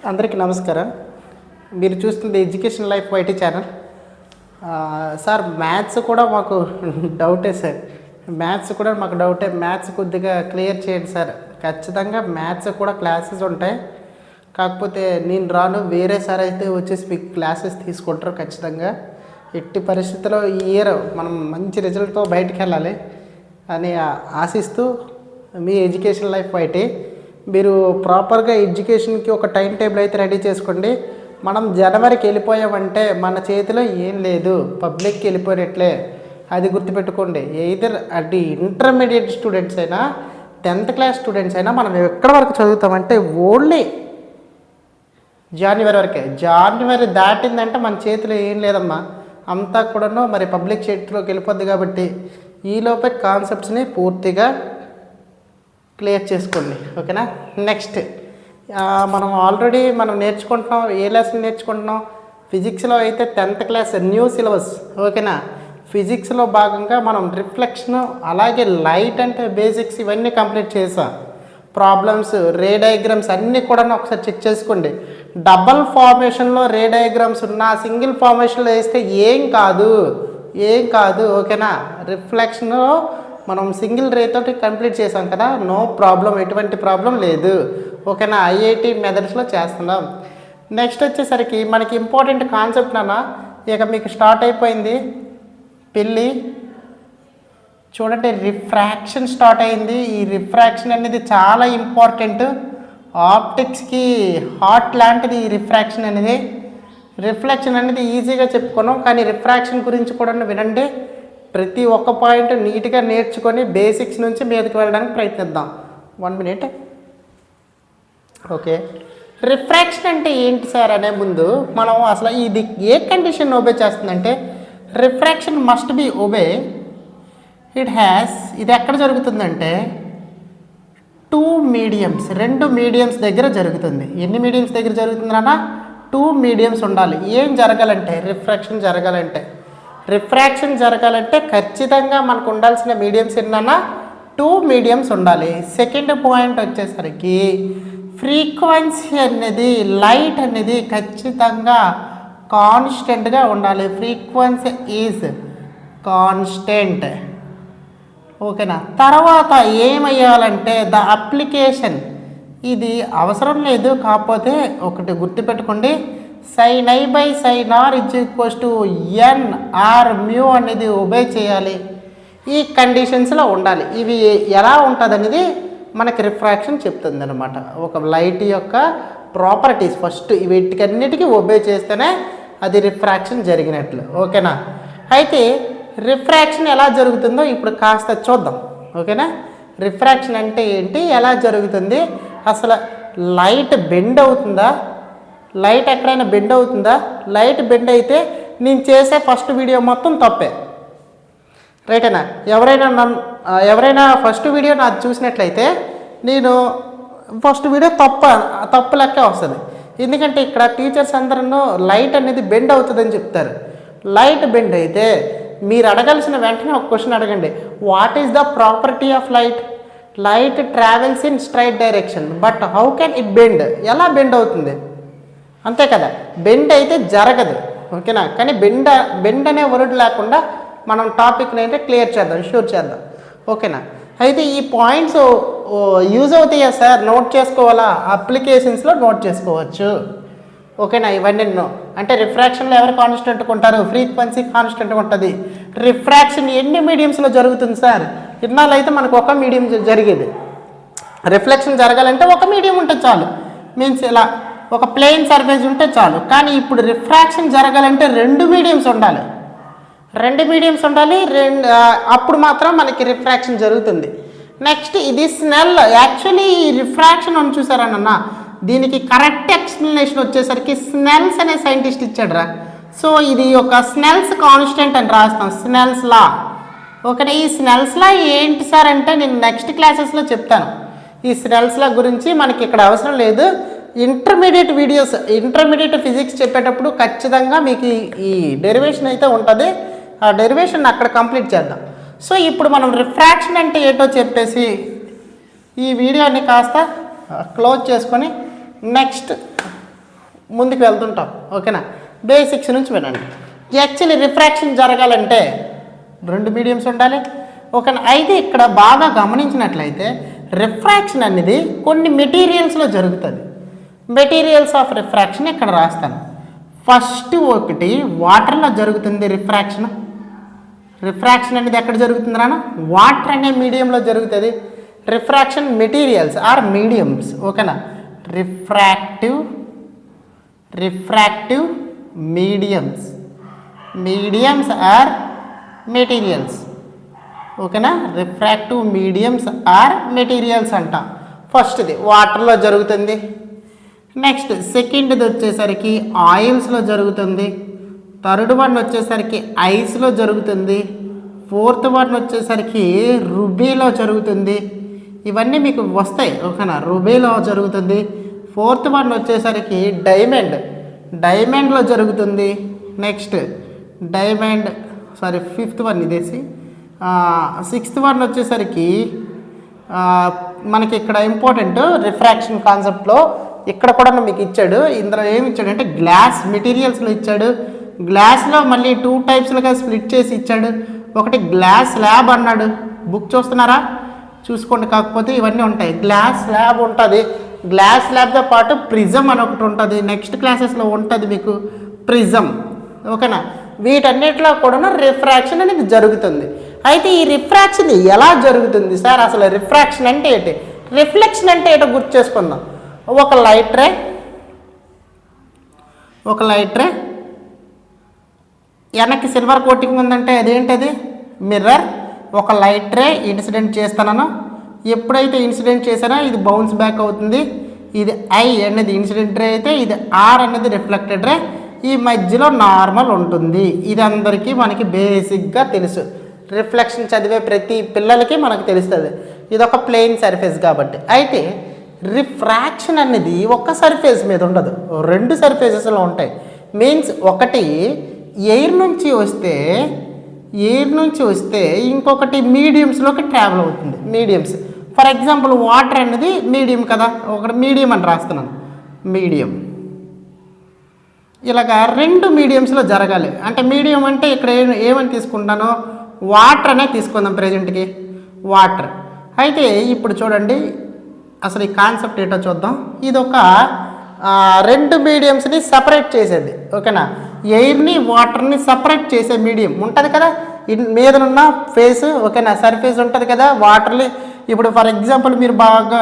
అందరికీ నమస్కారం. మీరు చూస్తుంది education life YT channel. Sir maths కూడా మాకు డౌటే సార్. మ్యాథ్స్ కూడా మాకు డౌటే. మ్యాథ్స్ కొద్దిగా క్లియర్ చేయండి సార్. ఖచ్చితంగా మ్యాథ్స్ కూడా క్లాసెస్ ఉంటాయి. కాకపోతే నేను రాను, వేరే సార్ అయితే వచ్చేసి మీకు క్లాసెస్ తీసుకుంటారు ఖచ్చితంగా. ఎట్టి పరిస్థితుల్లో ఈ ఇయర్ మనం మంచి రిజల్ట్తో బయటికి వెళ్ళాలి అని ఆశిస్తూ మీ ఎడ్యుకేషన్ లైఫ్ వైటీ. మీరు ప్రాపర్గా ఎడ్యుకేషన్కి ఒక టైం టేబుల్ అయితే రెడీ చేసుకోండి. మనం జనవరికి వెళ్ళిపోయామంటే మన చేతిలో ఏం లేదు, పబ్లిక్కి వెళ్ళిపోయినట్లే. అది గుర్తుపెట్టుకోండి. ఎయిదర్ అది ఇంటర్మీడియట్ స్టూడెంట్స్ అయినా 10th క్లాస్ స్టూడెంట్స్ అయినా మనం ఎక్కడి వరకు చదువుతామంటే ఓన్లీ జనవరి వరకే. జనవరి దాటిందంటే మన చేతిలో ఏం లేదమ్మా, అంతా కూడాను మరి పబ్లిక్ చేతిలోకి వెళ్ళిపోద్ది. కాబట్టి ఈలోపే కాన్సెప్ట్స్ని పూర్తిగా క్లియర్ చేసుకోండి, ఓకేనా. నెక్స్ట్ మనం ఆల్రెడీ నేర్చుకుంటున్నాం. ఏ లెసన్ నేర్చుకుంటున్నాం? ఫిజిక్స్లో అయితే 10th క్లాస్ న్యూ సిలబస్, ఓకేనా. ఫిజిక్స్లో భాగంగా మనం రిఫ్లెక్షన్, అలాగే లైట్ అంటే బేసిక్స్ ఇవన్నీ కంప్లీట్ చేసాం. ప్రాబ్లమ్స్, రే డయాగ్రామ్స్ అన్నీ కూడా ఒకసారి చెక్ చేసుకోండి. డబల్ ఫార్మేషన్లో రే డయాగ్రామ్స్ ఉన్నా సింగిల్ ఫార్మేషన్లో వేస్తే ఏం కాదు, ఓకేనా. రిఫ్లెక్షన్లో మనం సింగిల్ రే తోటి కంప్లీట్ చేసాం కదా, నో ప్రాబ్లం, ఎటువంటి ప్రాబ్లం లేదు, ఓకేనా. ఐఐటి మెథడ్స్లో చేస్తున్నాం. నెక్స్ట్ వచ్చేసరికి మనకి ఇంపార్టెంట్ కాన్సెప్ట్ అన్న ఇక మీకు స్టార్ట్ అయిపోయింది పెళ్ళి. చూడండి, రిఫ్రాక్షన్ స్టార్ట్ అయింది. ఈ రిఫ్రాక్షన్ అనేది చాలా ఇంపార్టెంట్. ఆప్టిక్స్కి హార్ట్ లాంటిది ఈ రిఫ్రాక్షన్ అనేది. రిఫ్లెక్షన్ అనేది ఈజీగా చెప్పుకున్నాం, కానీ రిఫ్రాక్షన్ గురించి కూడా వినండి. ప్రతి ఒక్క పాయింట్ నీట్గా నేర్చుకొని బేసిక్స్ నుంచి మీదకి వెళ్ళడానికి ప్రయత్నిద్దాం. 1 minute. ఓకే, రిఫ్రాక్షన్ అంటే ఏంటి సార్ అనే ముందు మనం అసలు ఇది ఏ కండిషన్ ఒబే చేస్తుందంటే, రిఫ్రాక్షన్ మస్ట్ బి ఒబే ఇది ఎక్కడ జరుగుతుందంటే 2 మీడియమ్స్, 2 మీడియమ్స్ దగ్గర జరుగుతుంది. ఎన్ని మీడియమ్స్ దగ్గర జరుగుతుందన్నా? 2 మీడియమ్స్ ఉండాలి. ఏం జరగాలంటే రిఫ్రాక్షన్ జరగాలంటే ఖచ్చితంగా మనకు ఉండాల్సిన మీడియమ్స్ ఏంటన్నా? 2 మీడియమ్స్ ఉండాలి. సెకండ్ పాయింట్ వచ్చేసరికి ఫ్రీక్వెన్సీ అనేది, లైట్ అనేది ఖచ్చితంగా కాన్స్టెంట్గా ఉండాలి. ఫ్రీక్వెన్సీ ఈజ్ కాన్స్టెంట్, ఓకేనా. తర్వాత ఏమయ్యాలంటే ద అప్లికేషన్, ఇది అవసరం లేదు, కాకపోతే ఒకటి గుర్తుపెట్టుకోండి, sin I by sin R = NR μ అనేది ఒబే చేయాలి. ఈ కండిషన్స్లో ఉండాలి. ఇవి ఎలా ఉంటుంది అనేది మనకి రిఫ్రాక్షన్ చెప్తుంది అనమాట. ఒక లైట్ యొక్క ప్రాపర్టీస్ ఫస్ట్ వీటికన్నిటికీ ఒబే చేస్తేనే అది రిఫ్రాక్షన్ జరిగినట్లు, ఓకేనా. అయితే రిఫ్రాక్షన్ ఎలా జరుగుతుందో ఇప్పుడు కాస్త చూద్దాం, ఓకేనా. రిఫ్రాక్షన్ అంటే ఏంటి, ఎలా జరుగుతుంది, అసలు లైట్ బెండ్ అవుతుందా, లైట్ ఎక్కడైనా బెండ్ అవుతుందా? లైట్ బెండ్ అయితే నేను చేసే ఫస్ట్ వీడియో మొత్తం తప్పే, రైటేనా. ఎవరైనా ఫస్ట్ వీడియో నాకు చూసినట్లయితే నేను ఫస్ట్ వీడియో తప్పు లెక్క వస్తుంది. ఎందుకంటే ఇక్కడ టీచర్స్ అందరూ లైట్ అనేది బెండ్ అవుతుందని చెప్తారు. లైట్ బెండ్ అయితే మీరు అడగాల్సిన వెంటనే ఒక క్వశ్చన్ అడగండి, what is the property of light? Light travels in straight direction, but how can it bend? ఎలా బెండ్ అవుతుంది? అంతే కదా, బెండ్ అయితే జరగదు, ఓకేనా. కానీ బెండ్ అనే వర్డ్ లేకుండా మనం టాపిక్ని అయితే క్లియర్ చేద్దాం, షూర్ చేద్దాం, ఓకేనా. అయితే ఈ పాయింట్స్ యూజ్ అవుతాయా సార్? నోట్ చేసుకోవాలా? అప్లికేషన్స్లో నోట్ చేసుకోవచ్చు, ఓకేనా. ఇవన్నీ అంటే రిఫ్రాక్షన్లో ఎవరు కాన్స్టెంట్గా ఉంటారు? ఫ్రీక్వెన్సీ కాన్స్టెంట్గా ఉంటుంది. రిఫ్రాక్షన్ ఎన్ని మీడియంస్లో జరుగుతుంది సార్? ఇన్నాళ్ళు అయితే మనకు ఒక మీడియం జరిగేది. రిఫ్లెక్షన్ జరగాలంటే ఒక మీడియం ఉంటే చాలు, మీన్స్ ఇలా ఒక ప్లేన్ సర్ఫేస్ ఉంటే చాలు. కానీ ఇప్పుడు రిఫ్రాక్షన్ జరగాలంటే 2 మీడియంస్ ఉండాలి. అప్పుడు మాత్రం మనకి రిఫ్రాక్షన్ జరుగుతుంది. నెక్స్ట్ ఇది స్నెల్. యాక్చువల్లీ ఈ రిఫ్రాక్షన్ అని చూసారన్న, దీనికి కరెక్ట్ ఎక్స్ప్లెనేషన్ వచ్చేసరికి స్నెల్స్ అనే సైంటిస్ట్ ఇచ్చాడురా. సో ఇది ఒక స్నెల్స్ కాన్స్టెంట్ అని రాస్తాం, స్నెల్స్ లా, ఓకే. ఈ స్నెల్స్ లా ఏంటి సార్ అంటే నేను నెక్స్ట్ క్లాసెస్లో చెప్తాను. ఈ స్నెల్స్ లా గురించి మనకి ఇక్కడ అవసరం లేదు. ఇంటర్మీడియట్ ఫిజిక్స్ చెప్పేటప్పుడు ఖచ్చితంగా మీకు ఈ డెరివేషన్ అయితే ఉంటుంది. ఆ డెరివేషన్ అక్కడ కంప్లీట్ చేద్దాం. సో ఇప్పుడు మనం రిఫ్రాక్షన్ అంటే ఏంటో చెప్పేసి ఈ వీడియోని కాస్త క్లోజ్ చేసుకొని నెక్స్ట్ ముందుకు వెళ్తుంటాం. ఓకేనా, బేసిక్స్ నుంచి వినండి. యాక్చువల్లీ రిఫ్రాక్షన్ జరగాలంటే 2 మీడియంస్ ఉండాలి. ఓకేనా, అయితే ఇక్కడ బాగా గమనించినట్లయితే రిఫ్రాక్షన్ అనేది కొన్ని మెటీరియల్స్లో జరుగుతుంది. మెటీరియల్స్ ఆఫ్ రిఫ్రాక్షన్ ఇక్కడ రాస్తాను. ఫస్ట్ ఒకటి వాటర్లో జరుగుతుంది రిఫ్రాక్షన్. రిఫ్రాక్షన్ అనేది ఎక్కడ జరుగుతుంది రానా? వాటర్ అనే మీడియంలో జరుగుతుంది. Refraction materials or mediums. ఓకేనా, రిఫ్రాక్టివ్ మీడియమ్స్ ఆర్ మెటీరియల్స్. ఓకేనా, రిఫ్రాక్టివ్ మీడియమ్స్ ఆర్ మెటీరియల్స్ అంట. ఫస్ట్ది వాటర్లో జరుగుతుంది. నెక్స్ట్ సెకండ్ది వచ్చేసరికి ఆయిల్స్లో జరుగుతుంది. థర్డ్ వన్ వచ్చేసరికి ఐస్లో జరుగుతుంది. ఫోర్త్ వన్ వచ్చేసరికి రుబీలో జరుగుతుంది. ఇవన్నీ మీకు వస్తాయి. ఓకేనా, రుబీలో జరుగుతుంది. ఫోర్త్ వన్ వచ్చేసరికి డైమండ్లో జరుగుతుంది. నెక్స్ట్ ఫిఫ్త్ వన్ ఇదేసి. సిక్స్త్ వన్ వచ్చేసరికి మనకి ఇక్కడ ఇంపార్టెంట్ రిఫ్రాక్షన్ కాన్సెప్ట్లో ఇక్కడ కూడా మీకు ఇచ్చాడు. ఇందులో ఏమి ఇచ్చాడు అంటే గ్లాస్ మెటీరియల్స్లో ఇచ్చాడు. గ్లాస్లో మళ్ళీ 2 టైప్స్లుగా స్ప్లిట్ చేసి ఇచ్చాడు. ఒకటి గ్లాస్ స్లాబ్ అన్నాడు. బుక్ చూస్తున్నారా? చూసుకోండి. కాకపోతే ఇవన్నీ ఉంటాయి. గ్లాస్ స్లాబ్ ఉంటుంది. గ్లాస్ స్లాబ్తో పాటు ప్రిజం అని ఒకటి ఉంటుంది. నెక్స్ట్ క్లాసెస్లో ఉంటుంది మీకు ప్రిజం. ఓకేనా, వీటన్నిటిలో కూడా రిఫ్రాక్షన్ అనేది జరుగుతుంది. అయితే ఈ రిఫ్రాక్షన్ ఎలా జరుగుతుంది సార్? అసలు రిఫ్రాక్షన్ అంటే ఏంటి, రిఫ్లెక్షన్ అంటే ఏంటో గుర్తు చేసుకుందాం. ఒక లైట్ రే వెనక్కి సిల్వర్ కోటింగ్ ఉందంటే అదేంటది? మిర్రర్. ఒక లైట్ రే ఇన్సిడెంట్ చేస్తానో, ఎప్పుడైతే ఇన్సిడెంట్ చేశానో ఇది బౌన్స్ బ్యాక్ అవుతుంది. ఇది ఐ అనేది ఇన్సిడెంట్ రే అయితే, ఇది ఆర్ అనేది రిఫ్లెక్టెడ్ రే. ఈ మధ్యలో నార్మల్ ఉంటుంది. ఇది అందరికీ మనకి బేసిక్గా తెలుసు. రిఫ్లెక్షన్ చదివే ప్రతి పిల్లలకి మనకు తెలుస్తుంది. ఇది ఒక ప్లెయిన్ సర్ఫేస్ కాబట్టి. అయితే రిఫ్రాక్షన్ అనేది ఒక సర్ఫేస్ మీద ఉండదు, 2 సర్ఫేసెస్లో ఉంటాయి. మీన్స్ ఒకటి ఎయిర్ నుంచి వస్తే ఇంకొకటి మీడియంస్లోకి ట్రావెల్ అవుతుంది. మీడియంస్ ఫర్ ఎగ్జాంపుల్ వాటర్ అనేది మీడియం కదా, ఒకటి మీడియం అని రాస్తున్నాను. మీడియం ఇలాగా 2 మీడియంస్లో జరగాలి. అంటే మీడియం అంటే ఇక్కడ ఏమని తీసుకుంటానో వాటర్ అనే తీసుకుందాం ప్రజెంట్కి. వాటర్. అయితే ఇప్పుడు చూడండి అసలు ఈ కాన్సెప్ట్ ఏంటో చూద్దాం. ఇది ఒక 2 మీడియంస్ని సపరేట్ చేసేది. ఓకేనా, ఎయిర్ని వాటర్ని సపరేట్ చేసే మీడియం ఉంటుంది కదా మీదనున్న ఫేస్. ఓకేనా, సర్ఫేస్ ఉంటుంది కదా వాటర్ని. ఇప్పుడు ఫర్ ఎగ్జాంపుల్ మీరు బాగా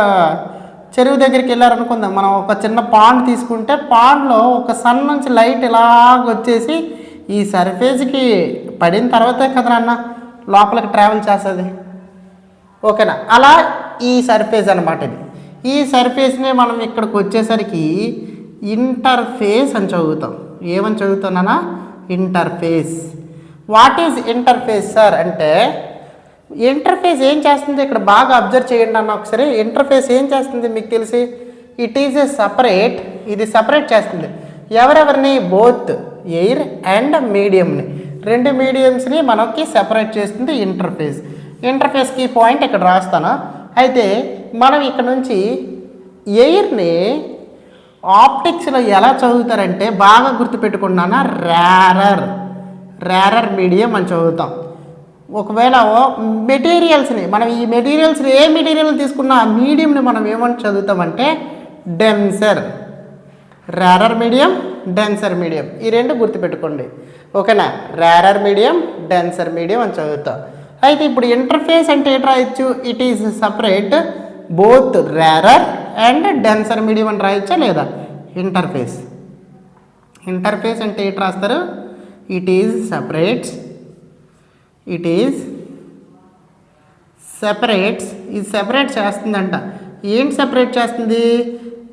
చెరువు దగ్గరికి వెళ్ళారనుకుందాం. మనం ఒక చిన్న పాండ్ తీసుకుంటే పాండ్లో ఒక సన్ నుంచి లైట్ ఇలాగ వచ్చేసి ఈ సర్ఫేస్కి పడిన తర్వాతే కదా అన్న లోపలికి ట్రావెల్ చేస్తుంది. ఓకేనా, అలా ఈ సర్ఫేస్ అనమాట. ఇది ఈ సర్ఫేస్ని మనం ఇక్కడికి వచ్చేసరికి ఇంటర్ఫేస్ అని చదువుతాం. ఏమని చదువుతున్నానా? Interface. What is interface sir అంటే, ఇంటర్ఫేస్ ఏం చేస్తుంది ఇక్కడ బాగా అబ్జర్వ్ చేయండి అన్న ఒకసారి. ఇంటర్ఫేస్ ఏం చేస్తుంది మీకు తెలిసి, ఇట్ ఈజ్ ఏ సపరేట్. ఇది సపరేట్ చేస్తుంది ఎవరెవరిని? బోత్ ఎయిర్ అండ్ మీడియంని. 2 మీడియంస్ని మనకి సెపరేట్ చేస్తుంది ఇంటర్ఫేస్. ఇంటర్ఫేస్కి పాయింట్ ఇక్కడ రాస్తాను. అయితే మనం ఇక్కడ నుంచి ఎయిర్ని ఆప్టిక్స్లో ఎలా చదువుతారంటే బాగా గుర్తుపెట్టుకున్నానా, రేరర్ మీడియం అని చదువుతాం. ఒకవేళ మెటీరియల్స్ని మనం ఈ మెటీరియల్స్ని ఏ మెటీరియల్ తీసుకున్నా ఆ మీడియంని మనం ఏమని చదువుతామంటే denser. Rarer medium, denser medium, ఈ 2 గుర్తుపెట్టుకోండి. ఓకేనా, రేరర్ మీడియం, డెన్సర్ మీడియం అని చదువుతాం. అయితే ఇప్పుడు ఇంటర్ఫేస్ అంటే ఏంటి రాయొచ్చు? It is separate both rarer and denser medium అని రాయొచ్చా లేదా? ఇంటర్ఫేస్ అంటే ఏంటి రాస్తారు? ఇట్ ఈజ్ సెపరేట్స్ ఇది సెపరేట్ చేస్తుందంట. ఏంటి సెపరేట్ చేస్తుంది?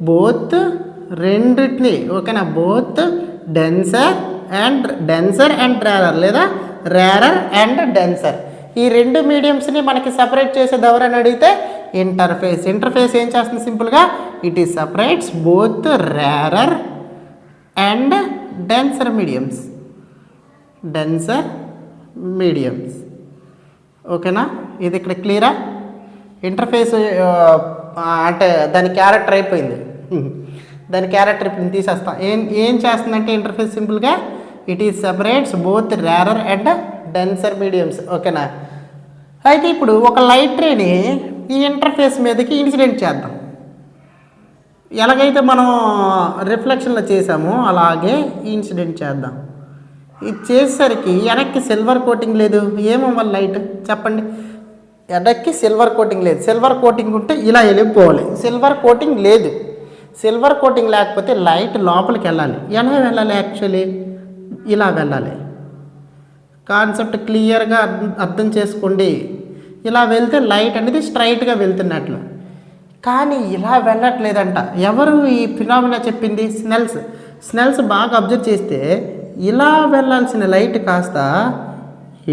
బోత్ రెండిటిని. ఓకేనా, బోత్ డెన్సర్ అండ్ రేరర్ లేదా రేరర్ అండ్ డెన్సర్, ఈ 2 మీడియంస్ని మనకి సపరేట్ చేసేది ఎవరని అడిగితే ఇంటర్ఫేస్. ఇంటర్ఫేస్ ఏం చేస్తుంది? సింపుల్గా it is separates both rarer and denser mediums. ఓకేనా, ఇది ఇక్కడ క్లియరా? ఇంటర్ఫేస్ అంటే దాని క్యారెక్టర్ అయిపోయింది. దాని క్యారెక్టర్ ఇప్పుడు తీసేస్తాం. ఏం చేస్తుందంటే ఇంటర్ఫేస్ సింపుల్గా it is separates both rarer and denser mediums. ఓకేనా. అయితే ఇప్పుడు ఒక లైట్ రేని ఈ ఇంటర్ఫేస్ మీదకి ఇన్సిడెంట్ చేద్దాం. ఎలాగైతే మనం రిఫ్లెక్షన్లో చేసామో అలాగే ఇన్సిడెంట్ చేద్దాం. ఇది చేసేసరికి వెనక్కి సిల్వర్ కోటింగ్ లేదు. ఏమవ్వాలి లైట్ చెప్పండి? వెనక్కి సిల్వర్ కోటింగ్ లేదు. సిల్వర్ కోటింగ్ ఉంటే ఇలా వెళ్ళిపోవాలి. సిల్వర్ కోటింగ్ లేదు. సిల్వర్ కోటింగ్ లేకపోతే లైట్ లోపలికి వెళ్ళాలి. ఎలా వెళ్ళాలి? యాక్చువల్లీ ఇలా వెళ్ళాలి. కాన్సెప్ట్ క్లియర్గా అర్థం చేసుకోండి. ఇలా వెళ్తే లైట్ అనేది స్ట్రైట్గా వెళ్తున్నట్లు. కానీ ఇలా వెళ్ళట్లేదంట. ఎవరు ఈ ఫినామినా చెప్పింది? స్నెల్స్ బాగా అబ్జర్వ్ చేస్తే ఇలా వెళ్ళాల్సిన లైట్ కాస్త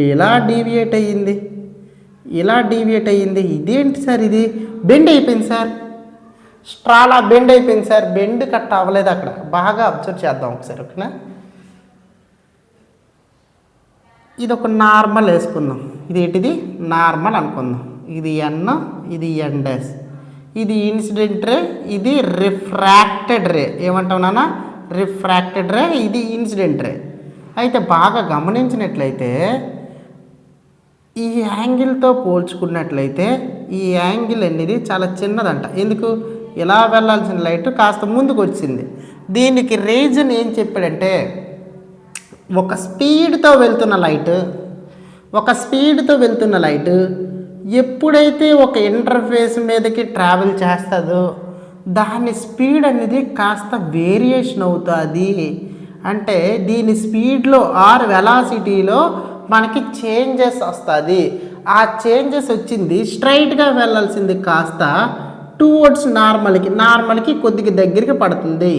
ఇలా డీవియేట్ అయ్యింది. ఇదేంటి సార్? ఇది బెండ్ అయిపోయింది సార్. స్ట్రాలా బెండ్ అయిపోయింది సార్. బెండ్ కట్ అవ్వలేదు అక్కడ. బాగా అబ్జర్వ్ చేద్దాం ఒకసారి. ఓకేనా. ఇది ఒక నార్మల్ వేసుకుందాం. ఇది ఏంటిది? నార్మల్ అనుకుందాం. ఇది ఎన్, ఇది ఎన్ డాష్. ఇది ఇన్సిడెంట్ రే, ఇది రిఫ్రాక్టెడ్ రే. ఏమంటావు నాన్న? రిఫ్రాక్టెడ్ రే, ఇది ఇన్సిడెంట్ రే. అయితే బాగా గమనించినట్లయితే ఈ యాంగిల్తో పోల్చుకున్నట్లయితే ఈ యాంగిల్ అనేది చాలా చిన్నదంట. ఎందుకు? ఇలా వెళ్ళాల్సిన లైట్ కాస్త ముందుకు వచ్చింది. దీనికి రీజన్ ఏం చెప్పాడంటే ఒక స్పీడ్తో వెళ్తున్న లైట్ ఎప్పుడైతే ఒక ఇంటర్ఫేస్ మీదకి ట్రావెల్ చేస్తుందో దాని స్పీడ్ అనేది కాస్త వేరియేషన్ అవుతుంది. అంటే దీని స్పీడ్లో ఆర్ వెలాసిటీలో మనకి చేంజెస్ వస్తుంది. ఆ చేంజెస్ వచ్చింది స్ట్రైట్గా వెళ్ళాల్సింది కాస్త టువర్డ్స్ నార్మల్కి కొద్దిగా దగ్గరికి పడుతుంది.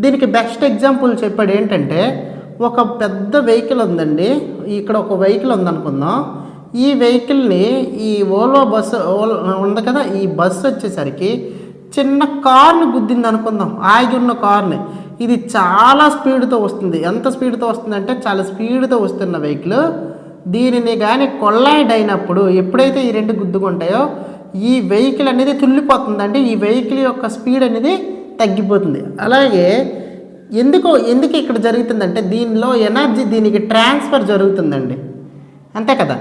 దీనికి బెస్ట్ ఎగ్జాంపుల్ చెప్పాడు. ఏంటంటే ఒక పెద్ద వెహికల్ ఉందండి. ఇక్కడ ఒక వెహికల్ ఉందనుకుందాం. ఈ వెహికల్ని ఈ ఓలో బస్సు ఉంది కదా, ఈ బస్సు వచ్చేసరికి చిన్న కార్ని గుద్దింది అనుకుందాం. ఆగి ఉన్న కార్ని. ఇది చాలా స్పీడ్తో వస్తుంది. ఎంత స్పీడ్తో వస్తుందంటే చాలా స్పీడ్తో వస్తున్న వెహికల్ దీనిని కానీ కొల్లైడ్ అయినప్పుడు ఎప్పుడైతే ఈ రెండు గుద్దుకుంటాయో ఈ వెహికల్ అనేది తుల్లిపోతుందంటే ఈ వెహికల్ యొక్క స్పీడ్ అనేది తగ్గిపోతుంది. అలాగే ఎందుకు ఇక్కడ జరుగుతుందంటే దీనిలో ఎనర్జీ దీనికి ట్రాన్స్ఫర్ జరుగుతుందండి. అంతే కదా.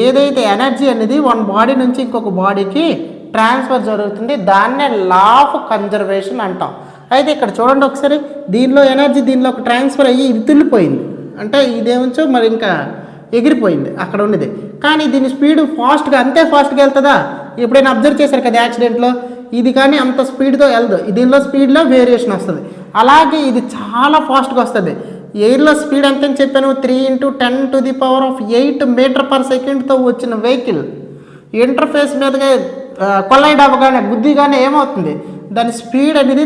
ఏదైతే ఎనర్జీ అనేది వన్ బాడీ నుంచి ఇంకొక బాడీకి ట్రాన్స్ఫర్ జరుగుతుంది దాన్నే లా ఆఫ్ కన్జర్వేషన్ అంటాం. అయితే ఇక్కడ చూడండి ఒకసారి. దీనిలో ఎనర్జీ దీనిలోకి ట్రాన్స్ఫర్ అయ్యి ఇది తుల్లిపోయింది. అంటే ఇదేమో మరి ఇంకా ఎగిరిపోయింది అక్కడ ఉన్నది. కానీ దీని స్పీడ్ అంతే ఫాస్ట్గా వెళ్తుందా? ఎప్పుడైనా అబ్జర్వ్ చేశారు కదా యాక్సిడెంట్లో. ఇది కానీ అంత స్పీడ్తో వెళ్దు. దీనిలో స్పీడ్లో వేరియేషన్ వస్తుంది. అలాగే ఇది చాలా ఫాస్ట్గా వస్తుంది. ఎయిర్లో స్పీడ్ ఎంత అని చెప్పాను? 3 × 10⁸ మీటర్/సెకండ్తో వచ్చిన వెహికల్ ఇంటర్ఫేస్ మీదగా కొల్లైడ్ అవ్వగానే గుద్దిగానే ఏమవుతుంది? దాని స్పీడ్ అనేది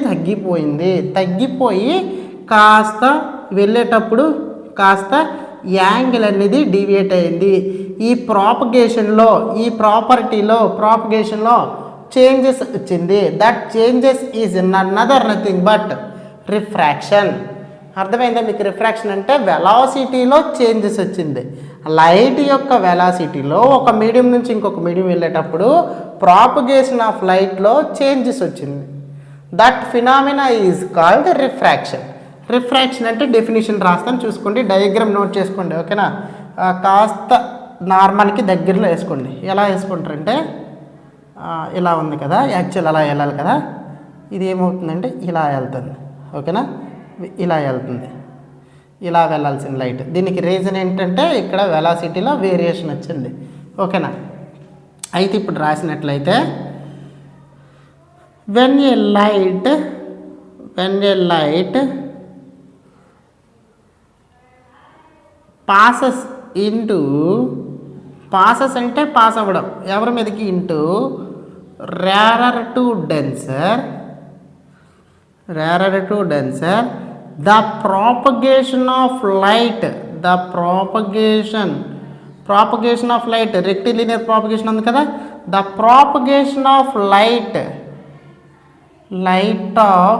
తగ్గిపోయి కాస్త వెళ్ళేటప్పుడు కాస్త యాంగిల్ అనేది డీవియేట్ అయింది. ఈ ప్రాపగేషన్లో చేంజెస్ వచ్చింది. That changes is nothing but refraction. అర్థమైందా మీకు? రిఫ్రాక్షన్ అంటే వెలాసిటీలో చేంజెస్ వచ్చింది. లైట్ యొక్క వెలాసిటీలో ఒక మీడియం నుంచి ఇంకొక మీడియం వెళ్ళేటప్పుడు ప్రాపగేషన్ ఆఫ్ లైట్లో చేంజెస్ వచ్చింది. That phenomena is called refraction. Refraction అంటే డెఫినేషన్ రాస్తాను, చూసుకోండి. డయాగ్రామ్ నోట్ చేసుకోండి. ఓకేనా. కాస్త నార్మల్కి దగ్గరలో వేసుకోండి. ఎలా వేసుకుంటారంటే ఇలా ఉంది కదా, యాక్చువల్ అలా వెళ్ళాలి కదా. ఇది ఏమవుతుందంటే ఇలా వెళ్తుంది. ఓకేనా. ఇలా వెళ్తుంది. ఇలా వెళ్ళాల్సిన లైట్. దీనికి రీజన్ ఏంటంటే ఇక్కడ వెలాసిటీలో వేరియేషన్ వచ్చింది. ఓకేనా. అయితే ఇప్పుడు రాసినట్లయితే when a light passes అంటే పాస్ అవ్వడం ఎవరి మీదకి into rarer to denser the propagation of light rectilinear propagation ఉంది కదా. the propagation of light of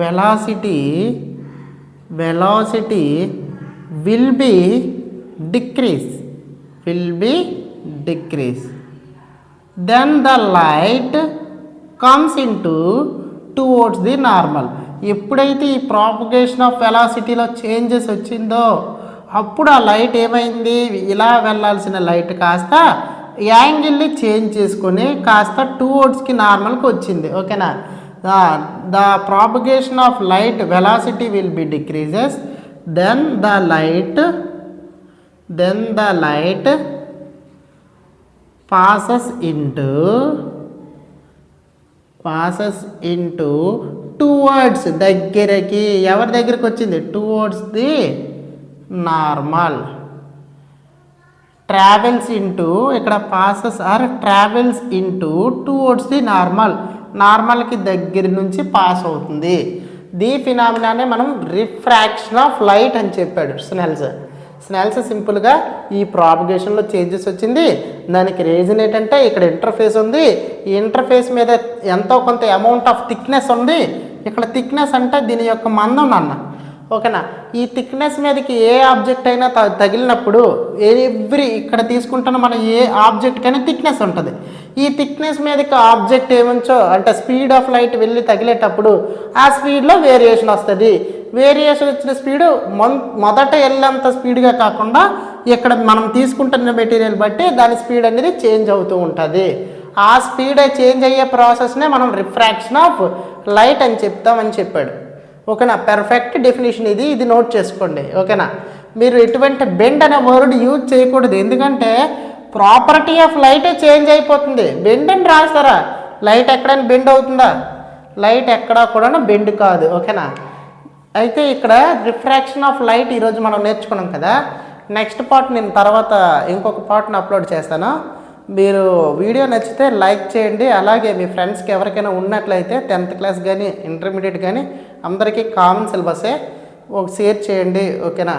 velocity will be decrease. Then the light comes into towards the normal. ఎప్పుడైతే ఈ propagation of వెలాసిటీలో changes వచ్చిందో అప్పుడు ఆ లైట్ ఏమైంది, ఇలా వెళ్ళాల్సిన లైట్ కాస్త యాంగిల్ని చేంజ్ చేసుకొని కాస్త టువర్డ్స్కి నార్మల్కి వచ్చింది. ఓకేనా. The propagation of light velocity will be decreases, then the light passes into towards దగ్గరకి, ఎవరి దగ్గరికి వచ్చింది, towards the normal. Travels into, ఇక్కడ passes or travels into towards the నార్మల్కి దగ్గర నుంచి పాస్ అవుతుంది. ది ఫినామినానే మనం రిఫ్రాక్షన్ ఆఫ్ లైట్ అని చెప్పాడు స్నెల్స్ సింపుల్గా ఈ ప్రాపగేషన్లో చేంజెస్ వచ్చింది. దానికి రీజన్ ఏంటంటే ఇక్కడ ఇంటర్ఫేస్ ఉంది, ఈ ఇంటర్ఫేస్ మీద ఎంతో కొంత అమౌంట్ ఆఫ్ థిక్నెస్ ఉంది. ఇక్కడ థిక్నెస్ అంటే దీని యొక్క మందం నాన్న. ఓకేనా. ఈ థిక్నెస్ మీదకి ఏ ఆబ్జెక్ట్ అయినా తగిలినప్పుడు ఇక్కడ తీసుకుంటున్న మనం ఏ ఆబ్జెక్ట్కైనా థిక్నెస్ ఉంటుంది. ఈ థిక్నెస్ మీదకి ఆబ్జెక్ట్ ఏముంచో అంటే స్పీడ్ ఆఫ్ లైట్ వెళ్ళి తగిలేటప్పుడు ఆ స్పీడ్లో వేరియేషన్ వస్తుంది. వేరియేషన్ వచ్చిన స్పీడు మొదట వెళ్ళేంత స్పీడ్గా కాకుండా ఇక్కడ మనం తీసుకుంటున్న మెటీరియల్ బట్టి దాని స్పీడ్ అనేది చేంజ్ అవుతూ ఉంటుంది. ఆ స్పీడ్ చేంజ్ అయ్యే ప్రాసెస్నే మనం రిఫ్రాక్షన్ ఆఫ్ లైట్ అని చెప్తామని చెప్పాడు. ఓకేనా. పెర్ఫెక్ట్ డెఫినేషన్ ఇది నోట్ చేసుకోండి. ఓకేనా. మీరు ఎటువంటి బెండ్ అనే వర్డ్ యూజ్ చేయకూడదు, ఎందుకంటే ప్రాపర్టీ ఆఫ్ లైటే చేంజ్ అయిపోతుంది. బెండ్ అని రాస్తారా, లైట్ ఎక్కడైనా బెండ్ అవుతుందా, లైట్ ఎక్కడా కూడా బెండ్ కాదు. ఓకేనా. అయితే ఇక్కడ రిఫ్రాక్షన్ ఆఫ్ లైట్ ఈరోజు మనం నేర్చుకున్నాం కదా. నెక్స్ట్ పార్ట్ నేను తర్వాత ఇంకొక పార్ట్ని అప్లోడ్ చేస్తాను. మీరు వీడియో నచ్చితే లైక్ చేయండి. అలాగే మీ ఫ్రెండ్స్కి ఎవరికైనా ఉన్నట్లయితే 10th క్లాస్ కానీ ఇంటర్మీడియట్ కానీ అందరికీ కామన్ సిలబసే షేర్ చేయండి. ఓకేనా.